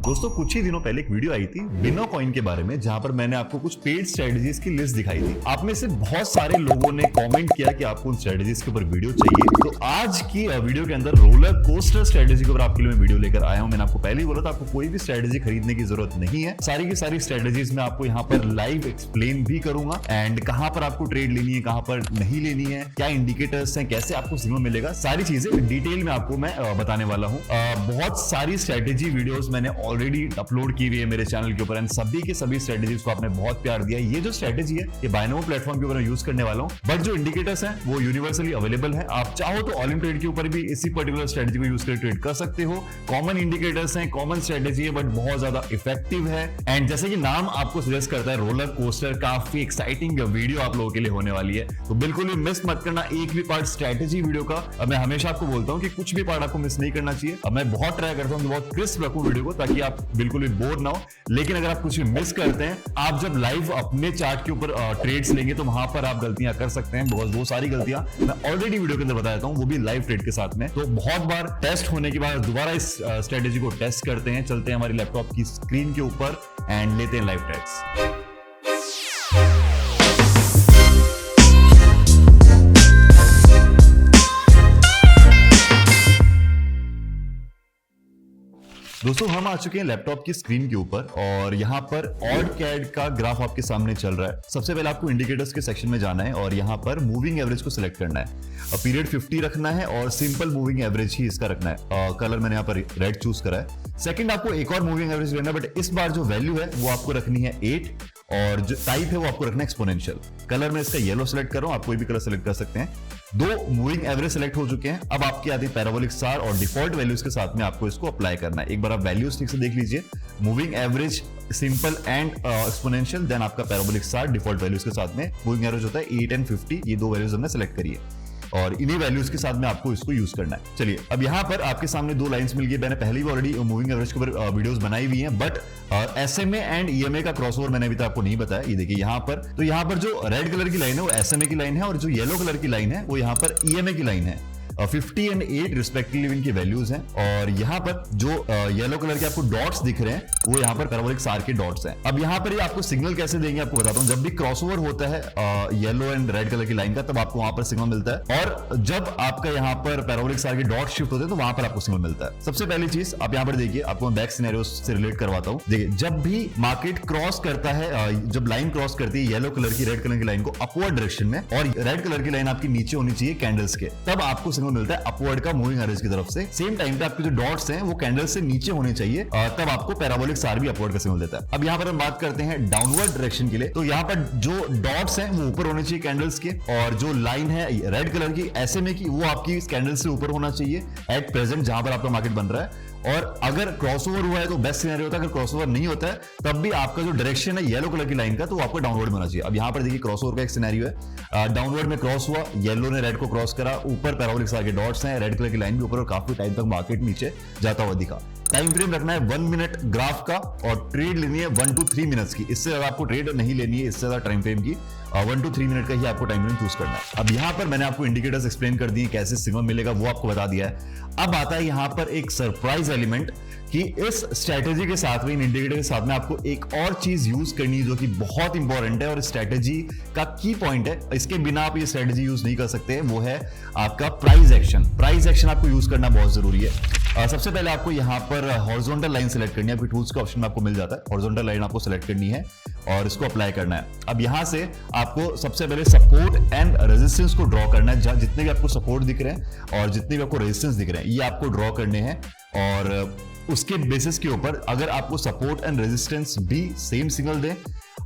दोस्तों कुछ ही दिनों पहले एक वीडियो आई थी बिनो कॉइन के बारे में, जहां पर मैंने आपको कुछ पेड स्ट्रेटजीज की लिस्ट दिखाई थी। आप में से बहुत सारे लोगों ने कमेंट किया कि आपको उन स्ट्रेटजीज के ऊपर वीडियो चाहिए। तो आज की वीडियो के अंदर रोलर कोस्टर स्ट्रेटजी के ऊपर आपके लिए मैं वीडियो लेकर आया हूं। मैंने आपको पहले ही बोला था आपको कोई भी स्ट्रेटजी खरीदने की जरूरत नहीं है। सारी की सारी स्ट्रेटजीज मैं आपको यहाँ पर लाइव एक्सप्लेन भी करूंगा एंड कहां पर आपको ट्रेड लेनी है, कहां पर नहीं लेनी है, क्या इंडिकेटर्स हैं, कैसे आपको सिग्नल मिलेगा, सारी चीजें डिटेल में आपको मैं बताने वाला हूं। बहुत सारी स्ट्रेटेजी वीडियोस मैंने ऑलरेडी अपलोड की हुई है मेरे चैनल के ऊपर एंड सभी के सभी स्ट्रेटेजीज को आपने बहुत प्यार दिया। ये जो स्ट्रेटेजी है ये बायनोमो प्लेटफॉर्म के ऊपर यूज करने वाला हूं, बट जो इंडिकेटर्स हैं वो यूनिवर्सली अवेलेबल है। आप चाहो तो ऑल इन ट्रेड के ऊपर भी इसी पर्टिकुलर स्ट्रेटेजी को यूज करके ट्रेड कर सकते हो। कॉमन इंडिकेटर्स हैं, कॉमन स्ट्रेटेजी है, बट बहुत ज्यादा इफेक्टिव है। एंड जैसे कि नाम आपको सजेस्ट करता है रोलर कोस्टर, काफी एक्साइटिंग वीडियो आप लोगों के लिए होने वाली है, तो बिल्कुल भी मिस मत करना एक भी पार्ट स्ट्रेटेजी वीडियो का। मैं हमेशा आपको बोलता हूं कि कुछ भी पार्ट आपको मिस नहीं करना चाहिए। मैं बहुत ट्राई करता हूं कि बहुत क्रिस्प रखूं वीडियो को ताकि आप बिल्कुल भी बोर ना हो। लेकिन अगर आप कुछ भी मिस करते हैं, आप जब लाइव अपने चार्ट के ऊपर ट्रेड्स लेंगे तो वहां पर आप गलतियां कर सकते हैं। बहुत वो सारी गलतियां मैं ऑलरेडी वीडियो के अंदर बता देता हूं, वो भी लाइव ट्रेड के साथ में। तो बहुत बार टेस्ट होने के बाद दोबारा इस स्ट्रेटेजी को टेस्ट करते हैं, चलते हैं हमारी लैपटॉप की स्क्रीन के ऊपर एंड लेते हैं लाइव ट्रेड्स। दोस्तों हम आ चुके हैं लैपटॉप की स्क्रीन के ऊपर और यहाँ पर ऑड कैड का ग्राफ आपके सामने चल रहा है। सबसे पहले आपको इंडिकेटर्स के सेक्शन में जाना है और यहाँ पर मूविंग एवरेज को सिलेक्ट करना है। पीरियड 50 रखना है और सिंपल मूविंग एवरेज ही इसका रखना है। कलर मैंने यहाँ पर रेड चूज करा है। सेकंड आपको एक और मूविंग एवरेज लेना है, बट इस बार जो वैल्यू है वो आपको रखनी है 8 और जो टाइप है वो आपको रखना है एक्सपोनेंशियल। कलर में इसका येलो सेलेक्ट कर रहा हूं, आप कोई भी कलर सेलेक्ट कर सकते हैं। दो मूविंग एवरेज सेलेक्ट हो चुके हैं। अब आपकी आती है पैराबोलिक स्टार और डिफॉल्ट वैल्यूज के साथ में आपको इसको अप्लाई करना है। एक बार आप वैल्यूज ठीक से देख लीजिए, moving average, simple and exponential, then आपका पैराबोलिक स्टार, डिफॉल्ट वैल्यूज के साथ में मूविंग एवरेज होता है 8 एंड 50। ये दो वैल्यूज हमने सेलेक्ट करी है और इन्हीं वैल्यूज के साथ में आपको इसको यूज करना है। चलिए अब यहाँ पर आपके सामने दो लाइंस मिल गई। मैंने पहले भी ऑलरेडी मूविंग एवरेज के ऊपर वीडियोस बनाई हुई हैं, बट SMA एंड EMA का क्रॉसओवर मैंने अभी तक आपको नहीं बताया। ये देखिए यहाँ पर, तो यहाँ पर जो रेड कलर की लाइन है वो SMA की लाइन है और जो येलो कलर की लाइन है वो यहाँ पर EMA की लाइन है। 50 एंड 8 रिस्पेक्टिवली इनकी वैल्यूज हैं और यहाँ पर जो येलो कलर के आपको डॉट्स दिख रहे हैं वो यहाँ पर पैराबोलिक स्टार के डॉट्स हैं। अब यहाँ पर ये आपको सिग्नल कैसे देंगे आपको बताता हूँ। जब भी क्रॉसओवर होता है येलो एंड रेड कलर की लाइन का, तब आपको वहां पर सिग्नल मिलता है, और जब आपका यहाँ पर पैराबोलिक स्टार के डॉट शिफ्ट होते हैं तो वहां पर आपको सिग्नल मिलता है। सबसे पहली चीज आप यहाँ पर देखिए, आपको मैं बैक सिनेरियो से रिलेट करवाता हूँ। देखिए जब भी मार्केट क्रॉस करता है, जब लाइन क्रॉस करती है येलो कलर की रेड कलर की लाइन को अपवर्ड डायरेक्शन में, और रेड कलर की लाइन आपकी नीचे होनी चाहिए कैंडल्स के, तब आपको सिग्नल मिलता है अपवर्ड का मूविंग एवरेज की तरफ से। सेम टाइम पे आपके जो डॉट्स हैं वो कैंडल से नीचे होने चाहिए, तब आपको पैराबोलिक स्टार भी अपवर्ड का सिग्नल देता है। अब यहाँ पर हम बात करते हैं डाउनवर्ड डायरेक्शन के लिए, तो यहाँ पर जो डॉट्स हैं वो ऊपर होने चाहिए कैंडल्स के, और जो लाइन है रेड कलर की SMA की वो आपकी कैंडल से ऊपर होना चाहिए एट प्रेजेंट जहां पर आपका मार्केट बन रहा है। और अगर क्रॉसओवर हुआ है तो बेस्ट सिनेरियो होता है। अगर क्रॉसओवर नहीं होता है तब भी आपका जो डायरेक्शन है येलो कलर की लाइन का, तो आपको डाउनवर्ड में होना चाहिए। अब यहाँ पर देखिए क्रॉसओवर का एक सिनेरियो है, डाउनवर्ड में क्रॉस हुआ, येलो ने रेड को क्रॉस करा, ऊपर पैराबोलिक स्टार के डॉट्स हैं, रेड कलर की लाइन भी ऊपर, और काफी टाइम तक मार्केट नीचे जाता हुआ दिखा। टाइम फ्रेम रखना है 1 मिनट ग्राफ का और ट्रेड लेनी है 1 to 3 मिनट्स की। इससे ज्यादा आपको ट्रेड नहीं लेनी है, इससे ज्यादा टाइम फ्रेम की 1 to 3 मिनट का ही आपको टाइम फ्रेम चूज करना है। अब यहाँ पर मैंने आपको इंडिकेटर्स एक्सप्लेन कर दिए, कैसे सिग्नल मिलेगा वो आपको बता दिया है। अब आता है यहाँ पर एक सरप्राइज एलिमेंट कि इस स्ट्रेटेजी के साथ में, इन इंडिकेटर के साथ में आपको एक और चीज यूज करनी है जो कि बहुत इंपॉर्टेंट है और स्ट्रेटेजी का की पॉइंट है। इसके बिना आप ये स्ट्रेटेजी यूज नहीं कर सकते। वो है आपका प्राइस एक्शन। प्राइस एक्शन आपको यूज करना बहुत जरूरी है। सबसे पहले आपको यहाँ पर हॉरिजॉन्टल लाइन सेलेक्ट करनी है। आपके टूल्स का ऑप्शन में आपको मिल जाता है, हॉरिजॉन्टल लाइन आपको सेलेक्ट करनी है और इसको अप्लाई करना है। अब यहाँ से आपको सबसे पहले सपोर्ट एंड रेजिस्टेंस को ड्रॉ करना है। जितने भी आपको सपोर्ट दिख रहे हैं और जितने भी आपको रेजिस्टेंस दिख रहे हैं, ये आपको ड्रॉ करने हैं, और उसके बेसिस के ऊपर अगर आपको सपोर्ट एंड रेजिस्टेंस भी सेम सिग्नल दे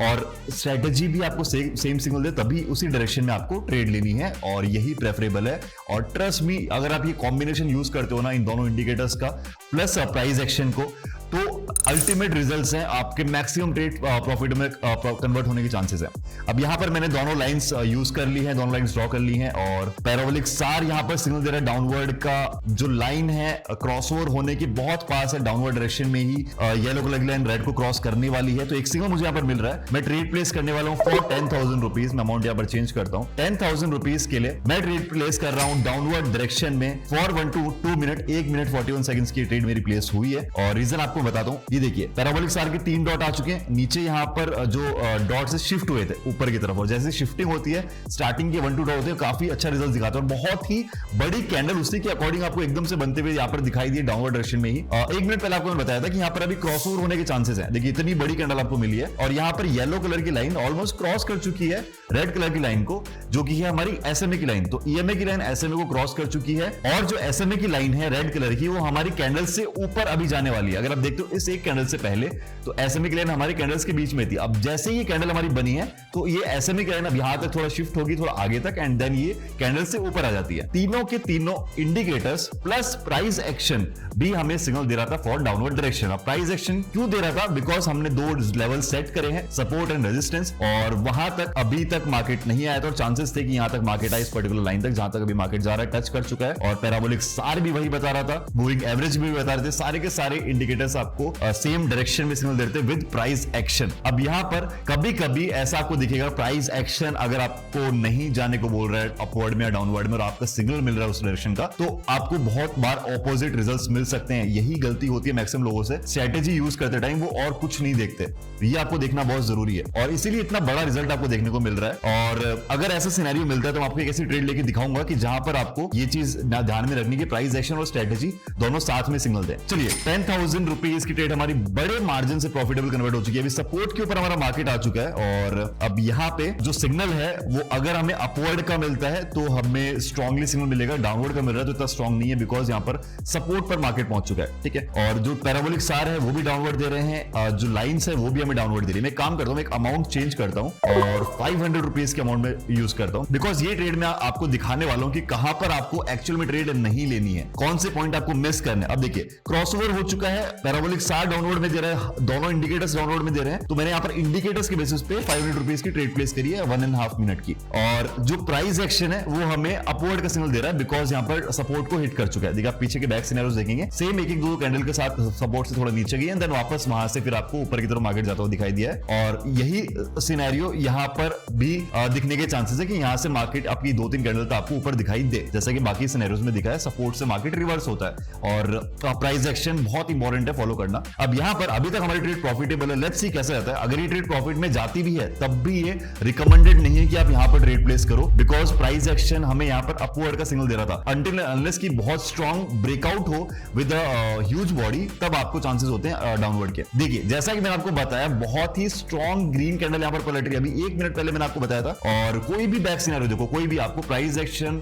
और स्ट्रेटेजी भी आपको सेम सिग्नल दे, तभी उसी डायरेक्शन में आपको ट्रेड लेनी है, और यही प्रेफरेबल है। और ट्रस्ट मी, अगर आप ये कॉम्बिनेशन यूज करते हो ना, इन दोनों इंडिकेटर्स का प्लस प्राइस एक्शन को, तो अल्टीमेट रिजल्ट्स हैं, आपके मैक्सिमम ट्रेड प्रॉफिट में कन्वर्ट होने के चांसेस हैं। अब यहाँ पर मैंने दोनों लाइंस यूज कर ली हैं, दोनों लाइंस ड्रॉ कर ली हैं, और पैराबोलिक स्टार यहाँ पर सिग्नल दे रहा है डाउनवर्ड का। जो लाइन है क्रॉसओवर होने के बहुत पास है, डाउनवर्ड डायरेक्शन में ही येलो कलर की लाइन रेड को क्रॉस करने वाली है, तो एक सिग्नल मुझे यहाँ पर मिल रहा है। मैं ट्रेड प्लेस करने वाला हूँ फॉर 10,000 रुपीज। मैं अमाउंट यहाँ पर चेंज करता हूँ, 10,000 रुपीज के लिए मैं ट्रेड प्लेस कर रहा हूँ डाउनवर्ड डायरेक्शन में for 1 to 2 minute, 1 minute 41 seconds की ट्रेड मेरी प्लेस हुई है। और रीजन आपको बताता हूँ, ये देखिए पैराबोलिक स्टार के 3 डॉट आ चुके हैं, नीचे यहाँ पर जो डॉट से शिफ्ट हुए थे ऊपर की तरफ, और जैसे शिफ्टिंग होती है स्टार्टिंग के 1-2 डॉट होते हैं, काफी अच्छा रिजल्ट दिखाता है और बहुत ही बड़ी कैंडल उसी के अकॉर्डिंग आपको एकदम से बनते हुए यहाँ पर दिखाई दी डाउनवर्ड डायरेक्शन में ही। 1 मिनट पहले आपको मैंने बताया था कि यहाँ पर अभी क्रॉसओवर होने के चांसेस हैं। देखिए इतनी बड़ी कैंडल आपको मिली है और यहाँ पर येलो कलर की लाइन ऑलमोस्ट क्रॉस कर चुकी है रेड कलर की लाइन को, जो कि है हमारी एसएमए की लाइन। तो ईएमए की लाइन एसएमए को क्रॉस कर चुकी है और जो एसएमए की लाइन है रेड कलर की वो हमारी कैंडल से ऊपर अभी जाने वाली है। अगर आप देखते हो इस एक कैंडल से पहले तो एसएमए की लाइन हमारी कैंडल्स के बीच में थी, अब जैसे ही ये कैंडल हमारी बनी है तो ये एसएमए की लाइन अब यहां तक थोड़ा शिफ्ट होगी, थोड़ा आगे तक, एंड देन ये कैंडल से ऊपर आ जाती है। तीनों के तीनों इंडिकेटर्स प्लस प्राइस एक्शन भी हमें सिग्नल दे रहा था फॉर डाउनवर्ड डायरेक्शन। अब प्राइस एक्शन क्यों दे रहा था? बिकॉज हमने 2 लेवल सेट करे हैं, सपोर्ट एंड रेजिस्टेंस, और वहां तक अभी तक मार्केट नहीं आया था और चांसेस थे कि यहां तक मार्केट आए इस पर्टिकुलर लाइन तक जहां तक अभी मार्केट जा रहा है, टच कर चुका है। और पैराबोलिक सार भी वही बता रहा था, मूविंग एवरेज भी बता रहे थे, सारे के सारे इंडिकेटर्स आपको सेम डायरेक्शन में सिग्नल देते विद प्राइस एक्शन। अब यहां पर कभी कभी ऐसा आपको दिखेगा प्राइस एक्शन अगर आपको नहीं जाने को बोल रहा है अपवर्ड में या डाउनवर्ड में और आपका सिग्नल मिल रहा है उस डायरेक्शन का, तो आपको बहुत बार ऑपोजिट रिजल्ट्स मिल सकते हैं। यही गलती होती है मैक्सिमम लोगों से, स्ट्रेटेजी यूज करते टाइम वो और कुछ नहीं देखते। ये आपको देखना बहुत जरूरी है और इसीलिए इतना बड़ा रिजल्ट आपको देखने को मिल रहा है। और अगर ऐसा सिनेरियो मिलता है तो मैं आपको एक ऐसी ट्रेड लेके दिखाऊंगा कि जहां पर आपको ये चीज ध्यान में रखनी की प्राइस एक्शन और स्ट्रेटेजी दोनों साथ में सिग्नल दे। चलिए 10,000 रुपीज की ट्रेड हमारी बड़े मार्जिन से प्रॉफिटेबल कन्वर्ट हो चुकी है। अभी सपोर्ट के ऊपर हमारा मार्केट आ चुका है और अब यहाँ पे जो सिग्नल है वो अगर हमें अपवर्ड का मिलता है तो हमें स्ट्रांगली सिग्नल मिलेगा, डाउनवर्ड का मिल रहा है तो इतना स्ट्रांग नहीं है बिकॉज यहाँ पर सपोर्ट पर मार्केट पहुंच चुका है। ठीक है, और जो पैराबोलिक सार है वो भी डाउनवर्ड दे रहे हैं, जो लाइंस है वो भी हमें डाउनवर्ड दे रही है। मैं काम करता हूँ, एक अमाउंट चेंज करता हूँ और 500 रुपीज के अमाउंट में यूज करता हूँ बिकॉज ये ट्रेड में आपको दिखाने वाला हूँ कि कहां पर आपको एक्चुअल में ट्रेड नहीं लेनी है, कौन से पॉइंट आपको मिस करने। अब देखिए क्रॉसओवर हो चुका है, पैराबोलिक सार डाउनवर्ड में दे रहा है, दोनों इंडिकेटर्स डाउनवर्ड में दे रहे हैं, तो मैंने यहाँ पर इंडिकेटर्स के बेसिस पे 500 रुपीज की ट्रेड प्लेस करी है 1.5 मिनट की। और जो प्राइस एक्शन है वो हमें अपवर्ड का सिग्नल दे रहा है बिकॉज यहाँ पर सपोर्ट को हिट कर चुका है। देखिए आप पीछे के बैक सिनेरियोस देखेंगे, सेम एक दो कैंडल के साथ सपोर्ट से थोड़ा नीचे गई एंड देन वापस वहां से फिर आपको ऊपर की तरफ मार्केट जाता हुआ दिखाई दिया है। और यही सिनेरियो यहाँ पर भी दिखने के चांसेस है कि यहाँ से मार्केट आपकी 2-3 कैंडल तक आपको ऊपर दिखाई दे, जैसा कि बाकी सिनेरियोस में दिखा है। सपोर्ट से मार्केट रिवर्स होता है और प्राइस एक्शन बहुत इंपॉर्टेंट है फॉलो करना। अब यहाँ पर अभी तक हमारी ट्रेड प्रॉफिटेबल है, लेट्स सी कैसे जाता है। अगर ये ट्रेड प्रॉफिट में जाती भी है तब भी ये रिकमेंडेड नहीं है कि आप यहाँ पर ट्रेड प्लेस करो बिकॉज प्राइस एक्शन हमें यहाँ पर अपवर्ड का सिग्नल दे रहा था। अनटिल अनलेस की बहुत स्ट्रॉन्ग ब्रेकआउट हो विद ह्यूज बॉडी तब आपको चांसेस होते हैं डाउनवर्ड के। देखिए जैसा कि मैंने आपको बताया बहुत ही स्ट्रॉन्ग ग्रीन कैंडल यहाँ पर पलट रही है, अभी 1 मिनट पहले मैंने आपको बताया था। और कोई भी बैक सिनेरियो देखो, कोई भी आपको price action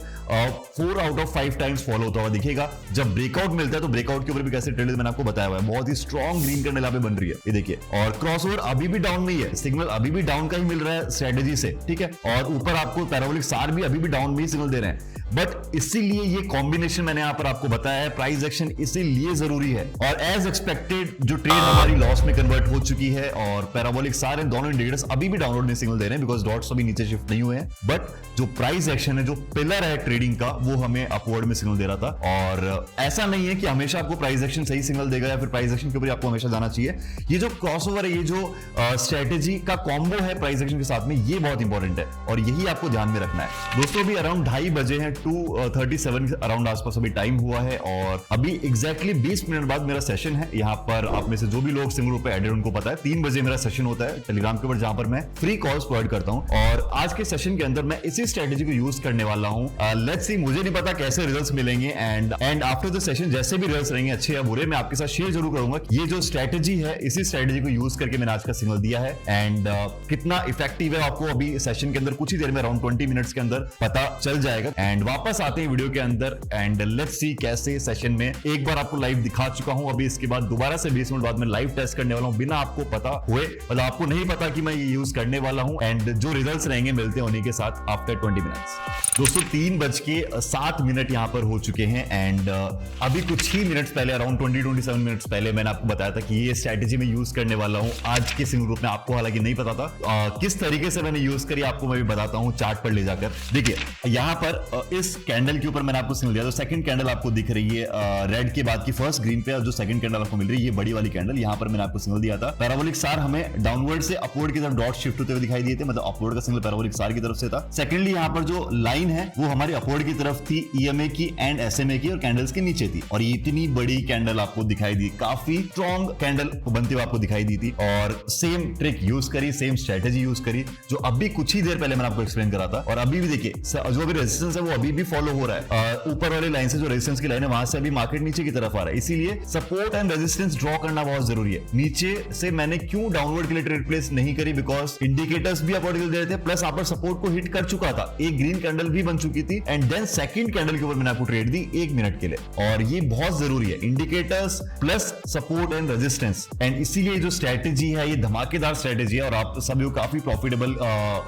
4 out of 5 times follow होता हुआ दिखेगा। जब ब्रेकआउट मिलता है तो ब्रेकआउट के ऊपर भी कैसे ट्रेड मैंने आपको बताया हुआ है, बहुत ही स्ट्रॉन्ग ग्रीन कैंडल यहाँ पे बन रही है, ये देखिए। और क्रॉसओवर अभी भी डाउन में ही है, सिग्नल अभी भी डाउन का ही मिल रहा है स्ट्रेटेजी से, ठीक है। और ऊपर आपको पैराबोलिक सार भी अभी भी डाउन में ही सिग्नल दे रहे हैं, बट इसीलिए ये कॉम्बिनेशन मैंने यहां पर आपको बताया है, प्राइस एक्शन इसीलिए जरूरी है। और एज एक्सपेक्टेड जो ट्रेड हमारी लॉस में कन्वर्ट हो चुकी है और पैराबोलिक सार इन दोनों इंडिकेटर्स अभी भी डाउनवर्ड में सिग्नल दे रहे हैं बिकॉज डॉट्स अभी नीचे शिफ्ट नहीं हुए हैं, बट जो प्राइस एक्शन है, जो पिलर है ट्रेडिंग का, वो हमें अपवर्ड में सिग्नल दे रहा था। और ऐसा नहीं है कि हमेशा आपको प्राइस एक्शन सही सिग्नल देगा या फिर प्राइस एक्शन के ऊपर आपको हमेशा जाना चाहिए। ये जो क्रॉसओवर है, ये जो स्ट्रेटेजी का कॉम्बो है प्राइस एक्शन के साथ में, ये बहुत इंपॉर्टेंट है और यही आपको ध्यान में रखना है। दोस्तों अभी अराउंड 2:30 बजे हैं, 2:37 अराउंड आसपास अभी टाइम हुआ है और अभी एग्जैक्टली 20 मिनट बाद मेरा सेशन है। यहाँ पर आप में से जो भी लोग सिंगल ग्रुप पे एडेड उनको पता है 3 बजे मेरा सेशन होता है टेलीग्राम के ऊपर, जहां पर मैं फ्री कॉल्स प्रोवाइड करता हूं। और आज के सेशन के अंदर मैं इसी स्ट्रेटेजी को यूज करने वाला हूं। लेट्स सी, मुझे नहीं पता कैसे रिजल्ट्स मिलेंगे एंड आफ्टर द सेशन जैसे भी रिजल्ट्स रहेंगे अच्छे या बुरे, मैं आपके साथ शेयर जरूर करूंगा। ये जो स्ट्रेटेजी है, इसी स्ट्रेटेजी को यूज करके मैंने आज का सिग्नल दिया है एंड कितना इफेक्टिव है आपको अभी सेशन के अंदर कुछ ही देर में अराउंड 20 मिनट्स के अंदर पता चल जाएगा। एंड वापस आते हैं वीडियो के अंदर एंड लेट्स सी कैसे सेशन में एक बार आपको लाइव दिखा चुका हूं, अभी इसके बाद दोबारा से 20 मिनट बाद में लाइव टेस्ट करने वाला हूं बिना आपको पता हुए, मतलब आपको नहीं पता कि मैं ये यूज करने वाला हूं। एंड जो रिजल्ट्स रहेंगे मिलते हैं उन्हीं के साथ आफ्टर 20 मिनट्स। दोस्तों 3:07 यहाँ पर हो चुके हैं एंड अभी कुछ ही मिनट्स पहले अराउंड 20-27 मिनट्स पहले मैंने आपको बताया था कि ये स्ट्रेटेजी में यूज करने वाला हूं आज के सिंगल ग्रुप में। आपको हालांकि नहीं पता था किस तरीके से मैंने यूज करी, आपको मैं भी बताता हूं चार्ट पर ले जाकर। देखिए यहाँ पर इस कैंडल के ऊपर मैंने आपको सिग्नल दिया, तो सेकंड कैंडल आपको दिख रही है रेड के बाद की फर्स्ट ग्रीन पे, और जो सेकंड कैंडल आपको मिल रही है ये बड़ी वाली कैंडल, यहां पर मैंने आपको सिग्नल दिया था। पैराबोलिक सार हमें डाउनवर्ड से अपवर्ड की तरफ डॉट शिफ्ट होते हुए दिखाई दिए थे, मतलब अपवर्ड का सिग्नल पैराबोलिक सार की तरफ से था। सेकंडली यहां पर जो लाइन है वो हमारी अपवर्ड की तरफ थी, ईएमए की एंड एसएमए की, और कैंडल्स के नीचे थी, और ये इतनी बड़ी कैंडल आपको दिखाई दी, काफी स्ट्रॉन्ग कैंडल बनती हुई आपको दिखाई दी थी। और सेम ट्रिक यूज करी, सेम स्ट्रेटेजी यूज करी जो अभी कुछ ही देर पहले मैंने आपको एक्सप्लेन करा था, और अभी भी देखिए जो अभी रेजिस्टेंस है वो अभी भी फॉलो हो रहा है। ऊपर वाली लाइन से जो रेजिस्टेंस की लाइन है वहां से अभी मार्केट नीचे की तरफ आ रहा है, इसीलिए सपोर्ट एंड रेजिस्टेंस ड्रॉ करना बहुत जरूरी है। नीचे से मैंने क्यों डाउनवर्ड के लिए ट्रेड प्लेस नहीं करी, बिकॉज इंडिकेटर्स भी अपवर्ड दे रहे थे, प्लस आप सपोर्ट को हिट कर चुका था, एक ग्रीन कैंडल भी बन चुकी थी, एंड देन सेकंड कैंडल के ऊपर मैंने आपको ट्रेड दी 1 मिनट के लिए, और ये बहुत जरूरी है, indicators plus support and resistance. And इसीलिए जो स्ट्रेटेजी है ये धमाकेदार स्ट्रेटेजी है, और आप सभी को काफी प्रॉफिटेबल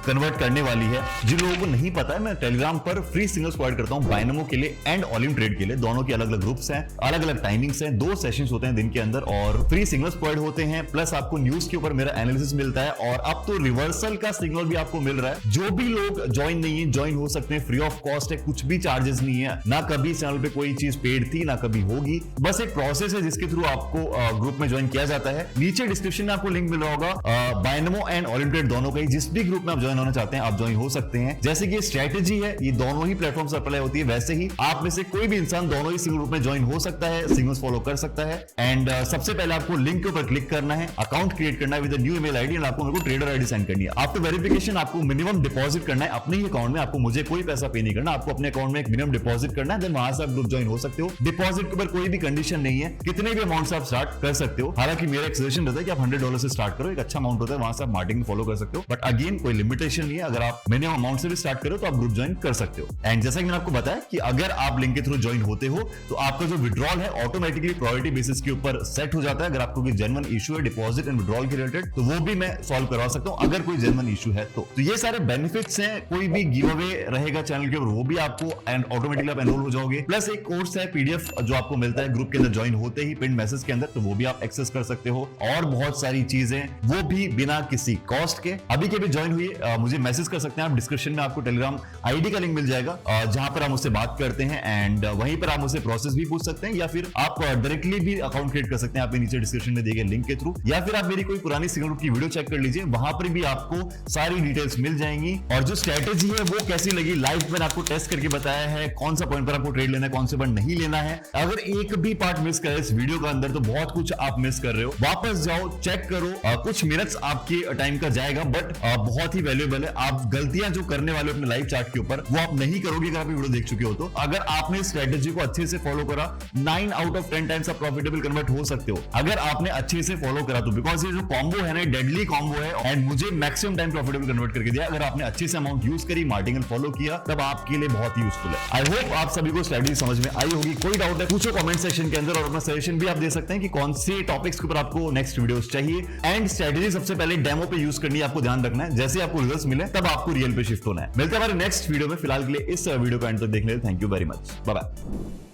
कन्वर्ट करने वाली है। जिन लोगों को नहीं पता है, मैं टेलीग्राम पर फ्री सिग्नल्स प्रोवाइड करता हूं बायनमो के लिए एंड ऑलिम ट्रेड के लिए, दोनों के अलग अलग ग्रुप्स हैं, अलग अलग टाइमिंग्स हैं, 2 सेशंस होते हैं दिन के अंदर, और फ्री सिग्नल्स प्रोवाइड होते हैं, प्लस आपको न्यूज के ऊपर मेरा एनालिसिस मिलता है, और अब तो रिवर्सल का सिग्नल भी आपको मिल रहा है। जो भी लोग ज्वाइन नहीं है ज्वाइन हो सकते हैं, फ्री ऑफ कॉस्ट है, कुछ भी चार्जेस नहीं है, ना कभी चैनल पे कोई चीज पेड थी ना कभी होगी, बस एक प्रोसेस है जिसके थ्रू आपको ग्रुप में ज्वाइन किया जाता है। नीचे डिस्क्रिप्शन में आपको लिंक मिल रहा होगा बायनमो एंड ऑलिम ट्रेड दोनों का ही, जिस भी ग्रुप में आप ज्वाइन होना चाहते हैं आप ज्वाइन हो सकते हैं। जैसे कि स्ट्रेटेजी है ये दोनों ही प्लेटफॉर्म पर अप्लाई होती है, वैसे ही आप में से कोई भी इंसान दोनों ही सिंगल ग्रुप में ज्वाइन हो सकता है, सिग्नल्स फॉलो कर सकता है। एंड सबसे पहले आपको लिंक के ऊपर क्लिक करना है, अकाउंट क्रिएट करना है with new email ID, and आपको मेरे को ट्रेडर आईडी सेंड करनी है। आफ्टर वेरिफिकेशन आपको मिनिमम डिपॉजिट करना है अपने ही अकाउंट में, आपको मुझे कोई पैसा पे नहीं करना, आपको अपने अकाउंट में एक मिनिमम डिपॉजिट करना है, देन वहां से आप ग्रुप ज्वाइन हो सकते हो। डिपॉजिट के ऊपर कोई भी कंडीशन नहीं है, कितने भी अमाउंट से आप स्टार्ट कर सकते हो। हालांकि मेरा एक सजेशन रहता है कि आप $100 से स्टार्ट करो, एक अच्छा अमाउंट होता है, वहां से आप मार्केटिंग फॉलो कर सकते हो, बट अगेन कोई लिमिटेशन नहीं है, अगर आप मिनिमम अमाउंट से भी स्टार्ट करो तो आप ग्रुप ज्वाइन कर सकते हो। एंड जैसा कि मैंने आपको बताया कि अगर आप लिंक के थ्रू ज्वाइन होते हो तो आपका जो विड्रॉल है ऑटोमेटिकली प्रायोरिटी बेसिस के ऊपर सेट हो जाता है। अगर आपको कोई जेन्युइन इशू है डिपॉजिट एंड विड्रॉल के रिलेटेड तो वो भी मैं सॉल्व करवा सकता हूं, अगर कोई जेन्युइन इशू है तो ये सारे बेनिफिट्स हैं। कोई भी गिव अवे रहेगा चैनल के ऊपर वो भी आपको एंड ऑटोमेटिकली आप एनरोल हो जाओगे, प्लस एक कोर्स है पीडीएफ जो आपको मिलता है ग्रुप के अंदर ज्वाइन होते ही पिन मैसेज के अंदर, तो वो भी आप एक्सेस कर सकते हो, और बहुत सारी चीजें वो भी बिना किसी कॉस्ट के। अभी के भी ज्वाइन हुई मुझे मैसेज कर सकते हैं आप, डिस्क्रिप्शन में आपको टेलीग्राम आईडी का लिंक मिल जाएगा जहां पर आप मुझसे बात करते हैं, एंड वहीं पर आप मुझसे प्रोसेस भी पूछ सकते हैं, या फिर आप डायरेक्टली भी अकाउंट क्रिएट कर सकते हैं आपके नीचे डिस्क्रिप्शन में दिए गए लिंक के थ्रू, या फिर आप मेरी कोई पुरानी सिग्नल ग्रुप की वीडियो चेक कर लीजिए, वहां पर भी आपको सारी डिटेल्स मिल जाएंगी। और जो स्ट्रेटेजी है वो कैसी लगी लाइव मैंने आपको टेस्ट करके बताया है, कौन सा पॉइंट पर आपको ट्रेड लेना है, कौन से पॉइंट नहीं लेना है। अगर एक भी पार्ट मिस करे इस वीडियो के अंदर तो बहुत कुछ आप मिस कर रहे हो, वापस जाओ चेक करो, कुछ मिनट्स आपके टाइम का जाएगा बट बहुत ही वैल्यूएबल है। आप गलतियां जो करने वाले अपने लाइव चार्ट के ऊपर वो आप नहीं करोगे अगर आप वीडियो देख चुके हो तो। अगर आपने स्ट्रेटेजी को अच्छे से फॉलो करा 9 आउट ऑफ 10 टाइम्स आप प्रॉफिटेबल कन्वर्ट हो सकते हो, अगर आपने अच्छे से फॉलो करा तो, बिकॉज ये जो कॉम्बो है ना डेडली कॉम्बो है, एंड मुझे मैक्सिमम टाइम प्रॉफिटेबल कन्वर्ट करके दिया। अगर आपने अच्छे से अमाउंट यूज करी, मार्केटिंग फॉलो किया, तब आपके लिए बहुत ही यूजफुल है। आई होप आप सभी को स्ट्रेटेजी समझ में आई होगी। कोई डाउट है पूछो कमेंट सेक्शन के अंदर, और अपना सजेशन भी आप दे सकते हैं कि कौन से टॉपिक्स के ऊपर आपको नेक्स्ट वीडियोस चाहिए। एंड स्ट्रेटेजी सबसे पहले डेमो पे यूज करनी है, आपको ध्यान रखना है, जैसे आपको रिजल्ट्स मिले तब आपको रियल पे शिफ्ट होना है। मिलते हैं हमारे नेक्स्ट वीडियो में, फिलहाल के लिए इस वीडियो को एंड तक देखने के लिए thank you very much, bye bye.